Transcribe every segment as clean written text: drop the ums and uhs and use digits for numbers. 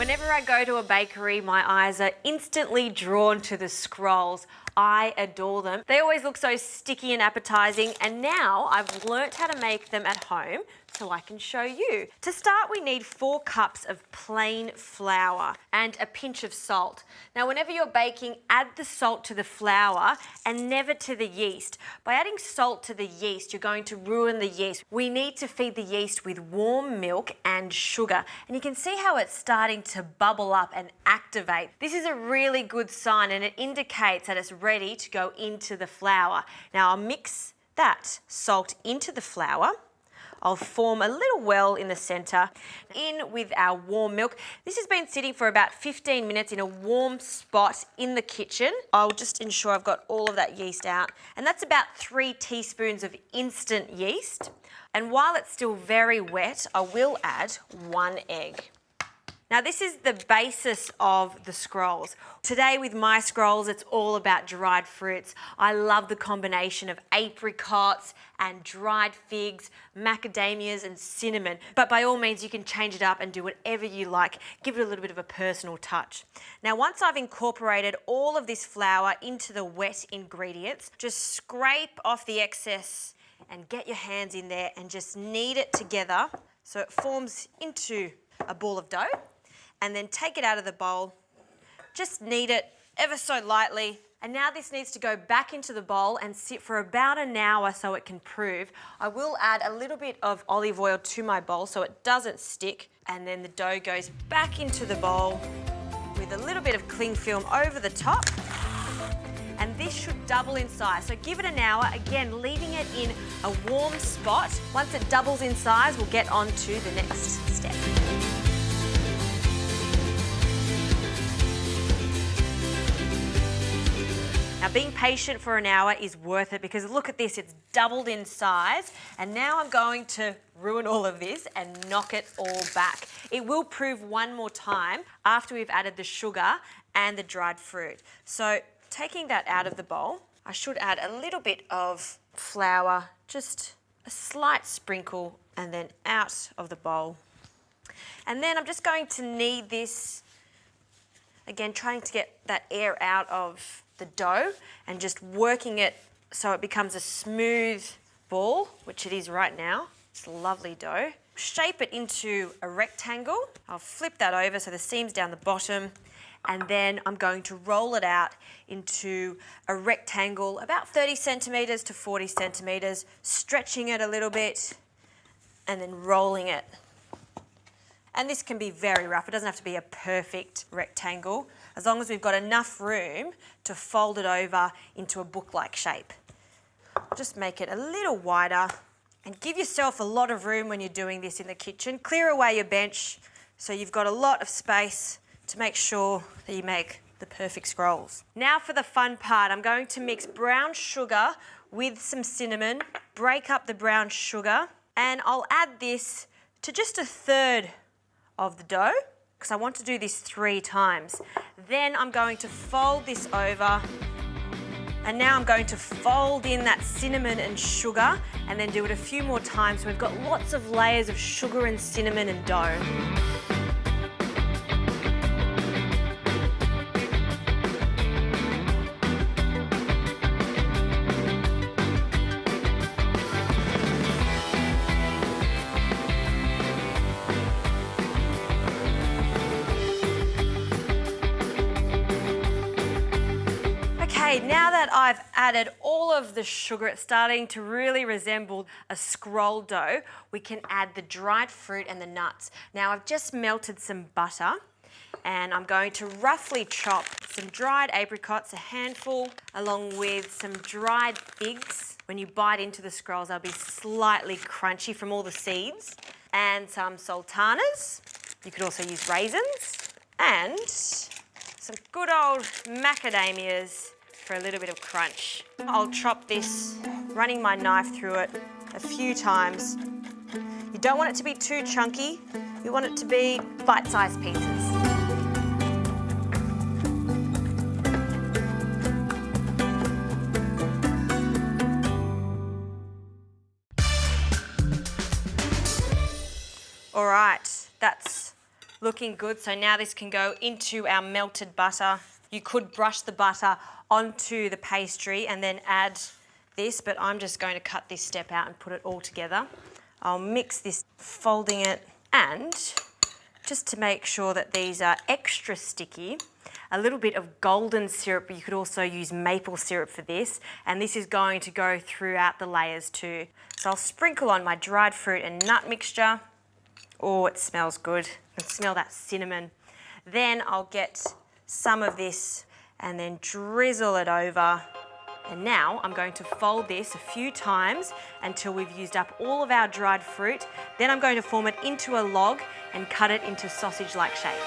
Whenever I go to a bakery, my eyes are instantly drawn to the scrolls. I adore them. They always look so sticky and appetizing, and now I've learnt how to make them at home so I can show you. To start, we need 4 cups of plain flour and a pinch of salt. Now, whenever you're baking, add the salt to the flour and never to the yeast. By adding salt to the yeast, you're going to ruin the yeast. We need to feed the yeast with warm milk and sugar. And you can see how it's starting to bubble up and activate. This is a really good sign, and it indicates that it's ready to go into the flour. Now, I'll mix that salt into the flour. I'll form a little well in the centre. In with our warm milk. This has been sitting for about 15 minutes in a warm spot in the kitchen. I'll just ensure I've got all of that yeast out. And that's about 3 teaspoons of instant yeast. And while it's still very wet, I will add 1 egg. Now, this is the basis of the scrolls. Today with my scrolls, it's all about dried fruits. I love the combination of apricots and dried figs, macadamias and cinnamon. But by all means, you can change it up and do whatever you like. Give it a little bit of a personal touch. Now, once I've incorporated all of this flour into the wet ingredients, just scrape off the excess and get your hands in there and just knead it together so it forms into a ball of dough. And then take it out of the bowl, just knead it ever so lightly. And now this needs to go back into the bowl and sit for about an hour so it can prove. I will add a little bit of olive oil to my bowl so it doesn't stick. And then the dough goes back into the bowl with a little bit of cling film over the top. And this should double in size. So give it an hour, again, leaving it in a warm spot. Once it doubles in size, we'll get on to the next step. Now, being patient for an hour is worth it because look at this, it's doubled in size. And now I'm going to ruin all of this and knock it all back. It will prove one more time after we've added the sugar and the dried fruit. So taking that out of the bowl, I should add a little bit of flour, just a slight sprinkle, and then out of the bowl. And then I'm just going to knead this, again, trying to get that air out of the dough and just working it so it becomes a smooth ball, which it is right now. It's a lovely dough. Shape it into a rectangle. I'll flip that over so the seam's down the bottom, and then I'm going to roll it out into a rectangle about 30 centimetres to 40 centimetres, stretching it a little bit and then rolling it. And this can be very rough. It doesn't have to be a perfect rectangle, as long as we've got enough room to fold it over into a book-like shape. Just make it a little wider and give yourself a lot of room when you're doing this in the kitchen. Clear away your bench so you've got a lot of space to make sure that you make the perfect scrolls. Now for the fun part, I'm going to mix brown sugar with some cinnamon, break up the brown sugar, and I'll add this to just 1/3 of the dough, because I want to do this 3 times. Then I'm going to fold this over, and now I'm going to fold in that cinnamon and sugar and then do it a few more times so we've got lots of layers of sugar and cinnamon and dough. Okay, now that I've added all of the sugar, it's starting to really resemble a scroll dough, we can add the dried fruit and the nuts. Now I've just melted some butter and I'm going to roughly chop some dried apricots, a handful, along with some dried figs. When you bite into the scrolls, they'll be slightly crunchy from all the seeds, and some sultanas. You could also use raisins, and some good old macadamias for a little bit of crunch. I'll chop this, running my knife through it a few times. You don't want it to be too chunky. You want it to be bite-sized pieces. All right, that's looking good. So now this can go into our melted butter. You could brush the butter onto the pastry and then add this, but I'm just going to cut this step out and put it all together. I'll mix this, folding it, and just to make sure that these are extra sticky, a little bit of golden syrup. You could also use maple syrup for this, and this is going to go throughout the layers too. So I'll sprinkle on my dried fruit and nut mixture. Oh, it smells good. I can smell that cinnamon. Then I'll get some of this and then drizzle it over. And now I'm going to fold this a few times until we've used up all of our dried fruit. Then I'm going to form it into a log and cut it into sausage-like shapes.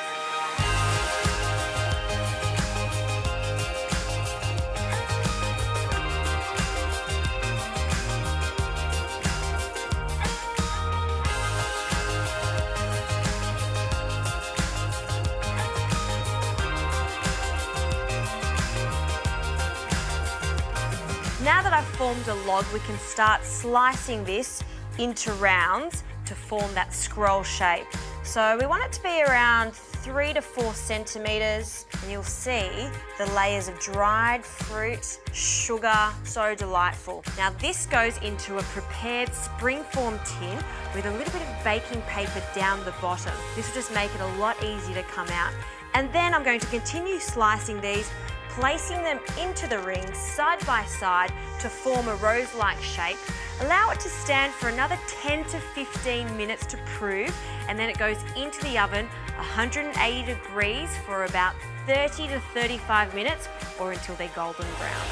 Now that I've formed a log, we can start slicing this into rounds to form that scroll shape. So we want it to be around 3 to 4 centimetres, and you'll see the layers of dried fruit, sugar, so delightful. Now this goes into a prepared springform tin with a little bit of baking paper down the bottom. This will just make it a lot easier to come out. And then I'm going to continue slicing these, placing them into the rings side by side to form a rose-like shape. Allow it to stand for another 10 to 15 minutes to prove, and then it goes into the oven 180 degrees for about 30 to 35 minutes or until they're golden brown.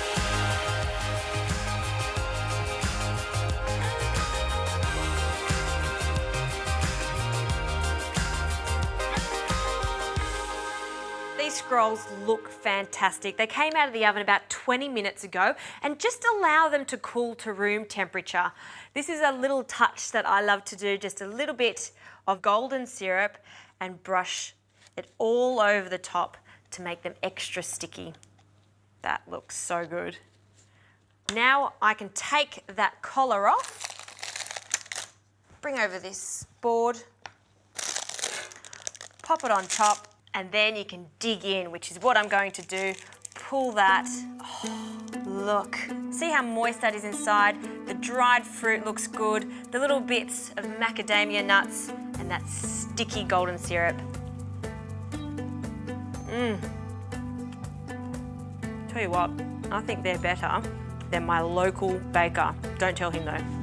These scrolls look fantastic. They came out of the oven about 20 minutes ago, and just allow them to cool to room temperature. This is a little touch that I love to do, just a little bit of golden syrup and brush it all over the top to make them extra sticky. That looks so good. Now I can take that collar off, bring over this board, pop it on top, and then you can dig in, which is what I'm going to do. Pull that. Oh, look. See how moist that is inside? The dried fruit looks good. The little bits of macadamia nuts and that sticky golden syrup. Tell you what, I think they're better than my local baker. Don't tell him though.